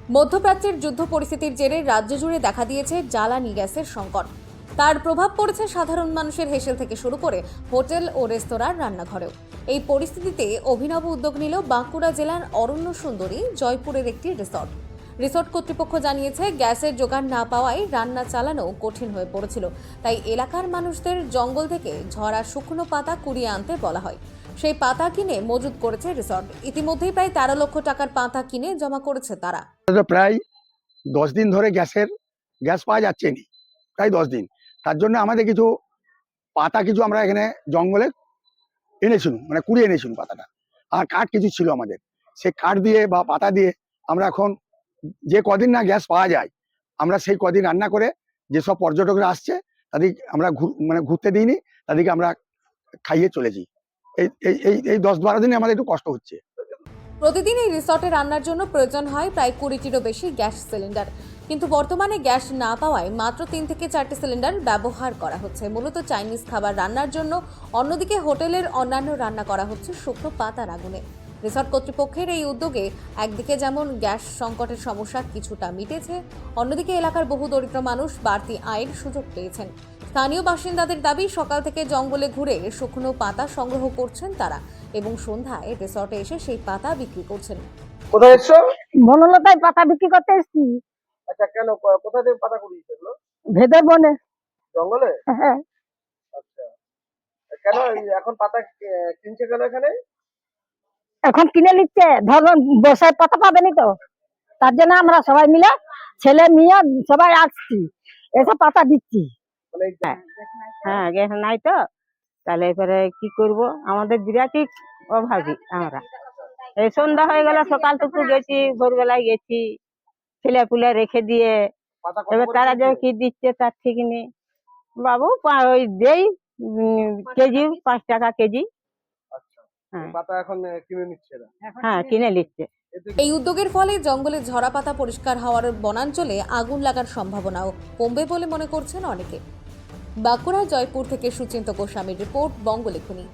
মধ্যপ্রাচ্যের যুদ্ধ পরিস্থিতির জেরে রাজ্য জুড়ে দেখা দিয়েছে জ্বালানি গ্যাসের সংকট। তার প্রভাব পড়েছে সাধারণ মানুষের হেসেল থেকে শুরু করে হোটেল ও রেস্তোরাঁর রান্নাঘরেও। এই পরিস্থিতিতে অভিনব উদ্যোগ নিল বাঁকুড়া জেলার অরণ্য সুন্দরী জয়পুরের একটি রিসর্ট কর্তৃপক্ষ জানিয়েছে, গ্যাসের জোগান না পাওয়ায় রান্না চালানো কঠিন হয়ে পড়েছিল। তাই এলাকার মানুষদের জঙ্গল থেকে ঝরা শুকনো পাতা কুড়িয়ে আনতে বলা হয়। সেই পাতা কিনে মজুত করেছে রিসর্ট। ইতিমধ্যেই প্রায় 13 লক্ষ টাকার পাতা কিনে জমা করেছে তারা। প্রায় 10 দিন ধরে গ্যাস পাওয়া যাচ্ছে না, প্রায় 10 দিন। তার জন্য আমাদের কিছু পাতা আমরা এখানে জঙ্গলে এনেছিলাম, মানে কুড়িয়ে এনেছিলাম পাতাটা। আর কাঠ কিছু ছিল আমাদের, সেই কাঠ দিয়ে বা পাতা দিয়ে আমরা এখন যে কদিন না গ্যাস পাওয়া যায়, আমরা সেই কদিন রান্না করে যেসব পর্যটকরা আসছে তাদের আমরা ঘুরতে দিইনি, তাদেরকে আমরা খাইয়ে চলেছি। এই 10-12 দিনে আমাদের একটু কষ্ট হচ্ছে। প্রতিদিন এই রিসর্টে রান্নার জন্য প্রয়োজন হয় প্রায় 20টিরও বেশি গ্যাস সিলিন্ডার, কিন্তু বর্তমানে গ্যাস না পাওয়ায় মাত্র 3 থেকে 4টি সিলিন্ডার ব্যবহার করা হচ্ছে মূলত চাইনিজ খাবার রান্নার জন্য। অন্যদিকে হোটেলের অন্যান্য রান্না করা হচ্ছে শুকনো পাতার আগুনে। রিসর্ট কর্তৃপক্ষের এই উদ্যোগে একদিকে যেমন গ্যাস সংকটের সমস্যা কিছুটা মিটেছে, অন্যদিকে এলাকার বহু দরিদ্র মানুষ বাড়তি আয়ের সুযোগ পেয়েছেন। স্থানীয় বাসিন্দাদের দাবি, সকাল থেকে জঙ্গলে ঘুরে শুকনো পাতা সংগ্রহ করছেন তারা এবং সন্ধ্যায় রিসর্টে এসে সেই পাতা বিক্রি করছেন। কোথায় এসছো? বনলতায় পাতা বিক্রি করতে এসছি। আচ্ছা, কেন কোথা থেকে পাতা কুড়িয়েছো এগুলো? ভেতর বনে। জঙ্গলে? হ্যাঁ, আচ্ছা, কেন এখন পাতা কিনছে কেন এখানে? এখন কিনে নিচ্ছে, ধরুন বসায় পাতা পাবেনি তো, তার জন্য আমরা সবাই মিলে ছেলে মেয়ে সবাই আসছি, এসব পাতা দিচ্ছি। মানে হ্যাঁ, গ্যাস নাই তো, তাহলে এবারে কি করব, আমাদের বিরাটই অভাবী আমরা। এই সন্ধ্যা হয়ে গেল, সকাল টুকু গেছি, ভোরবেলায় গেছি, ছেলে পুলে রেখে দিয়ে পাতা কত এবার করে তারা যে কিনছে? কি দিচ্ছে তার ঠিক নেই বাবু। ওই দেই কেজি 5 টাকা কেজি। আচ্ছা, হ্যাঁ। এই পাতা এখন কিনে নিচ্ছে না? হ্যাঁ, কিনে নিচ্ছে। এই উদ্যোগের ফলে জঙ্গলে ঝরা পাতা পরিষ্কার হওয়ার বনাঞ্চলে আগুন লাগার সম্ভাবনাও কমবে বলে মনে করছেন অনেকে। বাঁকুড়া জয়পুর থেকে সুচিন্ত গোস্বামীর রিপোর্ট, বঙ্গলেখনী।